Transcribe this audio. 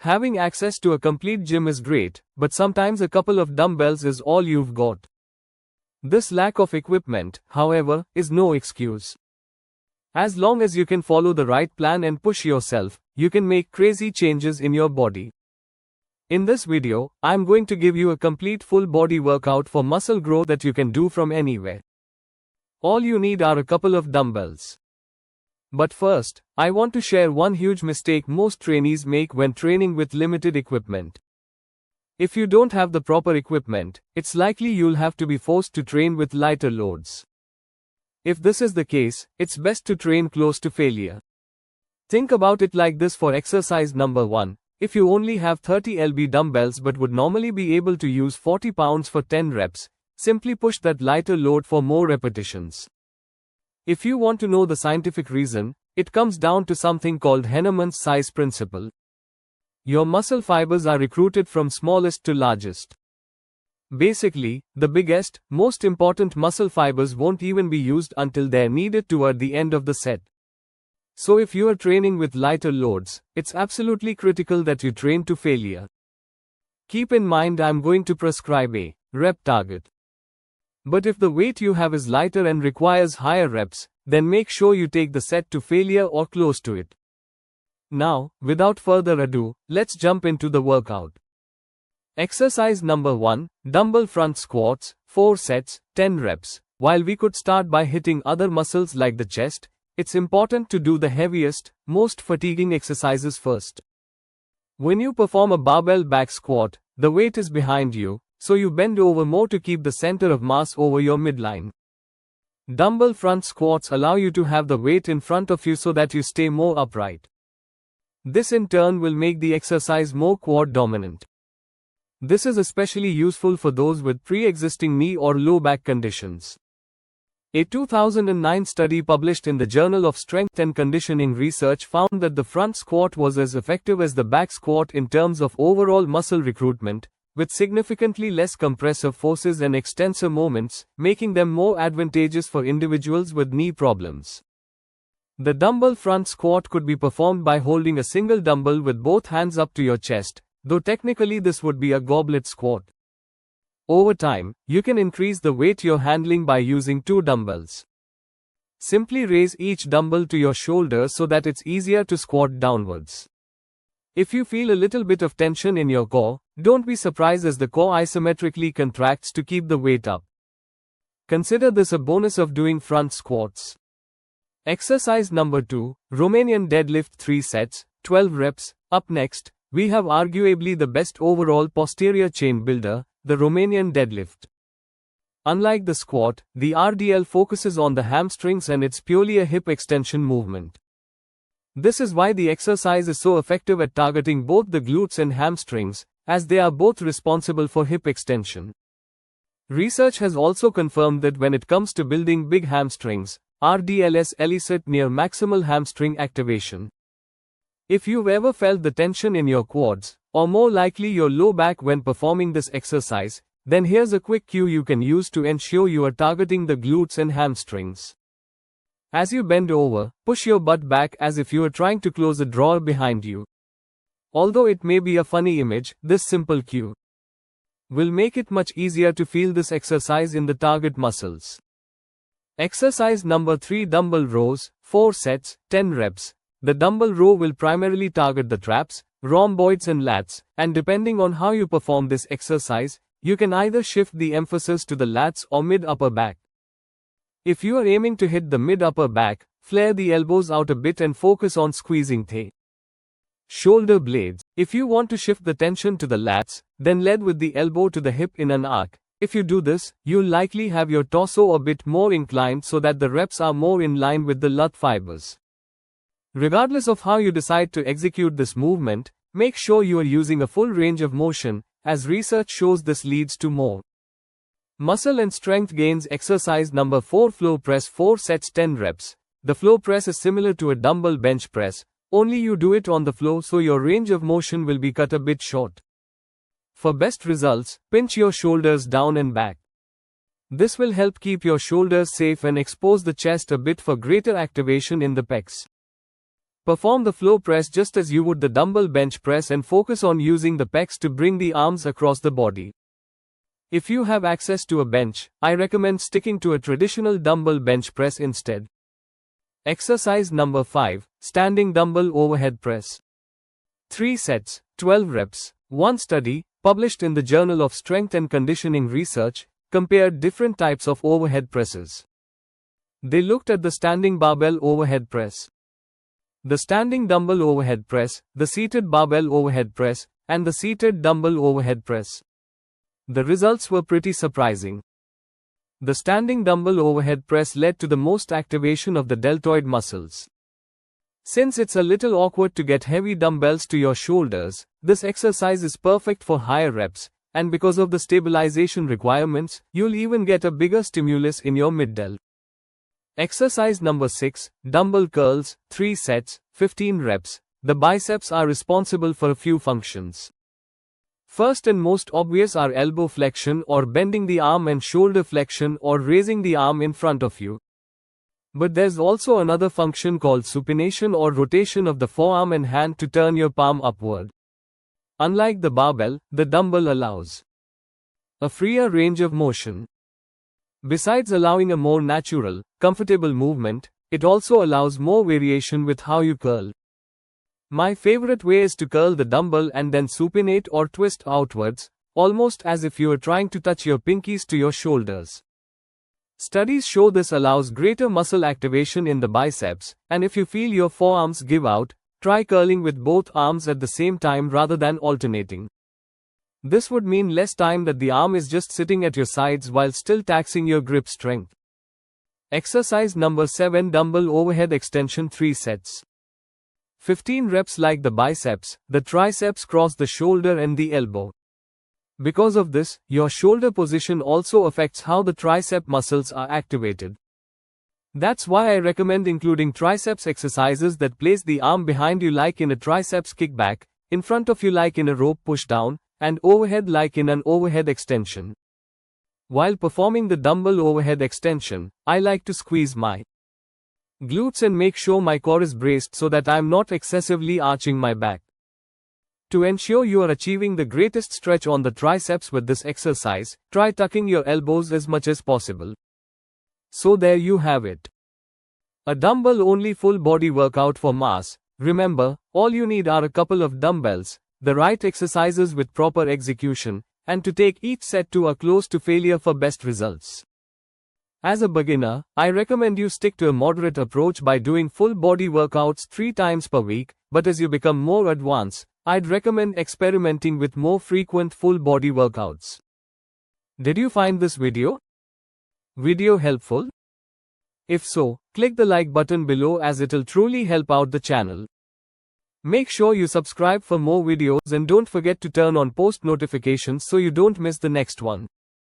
Having access to a complete gym is great, but sometimes a couple of dumbbells is all you've got. This lack of equipment, however, is no excuse. As long as you can follow the right plan and push yourself, you can make crazy changes in your body. In this video, I'm going to give you a complete full body workout for muscle growth that you can do from anywhere. All you need are a couple of dumbbells. But first, I want to share one huge mistake most trainees make when training with limited equipment. If you don't have the proper equipment, it's likely you'll have to be forced to train with lighter loads. If this is the case, it's best to train close to failure. Think about it like this for exercise number 1. If you only have 30 lb dumbbells but would normally be able to use 40 pounds for 10 reps, simply push that lighter load for more repetitions. If you want to know the scientific reason, it comes down to something called Henneman's size principle. Your muscle fibers are recruited from smallest to largest. Basically, the biggest, most important muscle fibers won't even be used until they're needed toward the end of the set. So if you are training with lighter loads, it's absolutely critical that you train to failure. Keep in mind I'm going to prescribe a rep target. But if the weight you have is lighter and requires higher reps, then make sure you take the set to failure or close to it. Now, without further ado, let's jump into the workout. Exercise number 1, dumbbell front squats, 4 sets, 10 reps. While we could start by hitting other muscles like the chest, it's important to do the heaviest, most fatiguing exercises first. When you perform a barbell back squat, the weight is behind you, so you bend over more to keep the center of mass over your midline. Dumbbell front squats allow you to have the weight in front of you so that you stay more upright. This in turn will make the exercise more quad dominant. This is especially useful for those with pre-existing knee or low back conditions. A 2009 study published in the Journal of Strength and Conditioning Research found that the front squat was as effective as the back squat in terms of overall muscle recruitment, with significantly less compressive forces and extensor moments, making them more advantageous for individuals with knee problems. The dumbbell front squat could be performed by holding a single dumbbell with both hands up to your chest, though technically this would be a goblet squat. Over time, you can increase the weight you're handling by using 2 dumbbells. Simply raise each dumbbell to your shoulder so that it's easier to squat downwards. If you feel a little bit of tension in your core, don't be surprised as the core isometrically contracts to keep the weight up. Consider this a bonus of doing front squats. Exercise number 2, Romanian deadlift 3 sets, 12 reps. Up next, we have arguably the best overall posterior chain builder, the Romanian deadlift. Unlike the squat, the RDL focuses on the hamstrings and it's purely a hip extension movement. This is why the exercise is so effective at targeting both the glutes and hamstrings, as they are both responsible for hip extension. Research has also confirmed that when it comes to building big hamstrings, RDLs elicit near maximal hamstring activation. If you've ever felt the tension in your quads, or more likely your low back when performing this exercise, then here's a quick cue you can use to ensure you are targeting the glutes and hamstrings. As you bend over, push your butt back as if you are trying to close a drawer behind you. Although it may be a funny image, this simple cue will make it much easier to feel this exercise in the target muscles. Exercise number 3, dumbbell rows, 4 sets, 10 reps. The dumbbell row will primarily target the traps, rhomboids and lats, and depending on how you perform this exercise, you can either shift the emphasis to the lats or mid-upper back. If you are aiming to hit the mid-upper back, flare the elbows out a bit and focus on squeezing the shoulder blades. If you want to shift the tension to the lats, then lead with the elbow to the hip in an arc. If you do this, you'll likely have your torso a bit more inclined so that the reps are more in line with the lat fibers. Regardless of how you decide to execute this movement, make sure you are using a full range of motion, as research shows this leads to more muscle and strength gains. Exercise number 4, floor press, 4 sets, 10 reps. The floor press is similar to a dumbbell bench press, only you do it on the floor so your range of motion will be cut a bit short. For best results, pinch your shoulders down and back. This will help keep your shoulders safe and expose the chest a bit for greater activation in the pecs. Perform the floor press just as you would the dumbbell bench press and focus on using the pecs to bring the arms across the body. If you have access to a bench, I recommend sticking to a traditional dumbbell bench press instead. Exercise number 5, Standing Dumbbell Overhead Press. 3 sets, 12 reps. One study, published in the Journal of Strength and Conditioning Research, compared different types of overhead presses. They looked at the standing barbell overhead press, the standing dumbbell overhead press, the seated barbell overhead press, and the seated dumbbell overhead press. The results were pretty surprising. The standing dumbbell overhead press led to the most activation of the deltoid muscles. Since it's a little awkward to get heavy dumbbells to your shoulders, this exercise is perfect for higher reps, and because of the stabilization requirements, you'll even get a bigger stimulus in your mid-delt. Exercise number 6, Dumbbell Curls, 3 sets, 15 reps. The biceps are responsible for a few functions. First and most obvious are elbow flexion or bending the arm and shoulder flexion or raising the arm in front of you. But there's also another function called supination or rotation of the forearm and hand to turn your palm upward. Unlike the barbell, the dumbbell allows a freer range of motion. Besides allowing a more natural, comfortable movement, it also allows more variation with how you curl. My favorite way is to curl the dumbbell and then supinate or twist outwards, almost as if you are trying to touch your pinkies to your shoulders. Studies show this allows greater muscle activation in the biceps, and if you feel your forearms give out, try curling with both arms at the same time rather than alternating. This would mean less time that the arm is just sitting at your sides while still taxing your grip strength. Exercise number 7, Dumbbell Overhead Extension, 3 sets. 15 reps. Like the biceps, the triceps cross the shoulder and the elbow. Because of this, your shoulder position also affects how the tricep muscles are activated. That's why I recommend including triceps exercises that place the arm behind you like in a triceps kickback, in front of you like in a rope pushdown, and overhead like in an overhead extension. While performing the dumbbell overhead extension, I like to squeeze my glutes and make sure my core is braced so that I'm not excessively arching my back. To ensure you are achieving the greatest stretch on the triceps with this exercise, try tucking your elbows as much as possible. So there you have it. A dumbbell-only full body workout for mass. Remember, all you need are a couple of dumbbells, the right exercises with proper execution, and to take each set to a close to failure for best results. As a beginner, I recommend you stick to a moderate approach by doing full body workouts 3 times per week, but as you become more advanced, I'd recommend experimenting with more frequent full body workouts. Did you find this video helpful? If so, click the like button below as it'll truly help out the channel. Make sure you subscribe for more videos and don't forget to turn on post notifications so you don't miss the next one.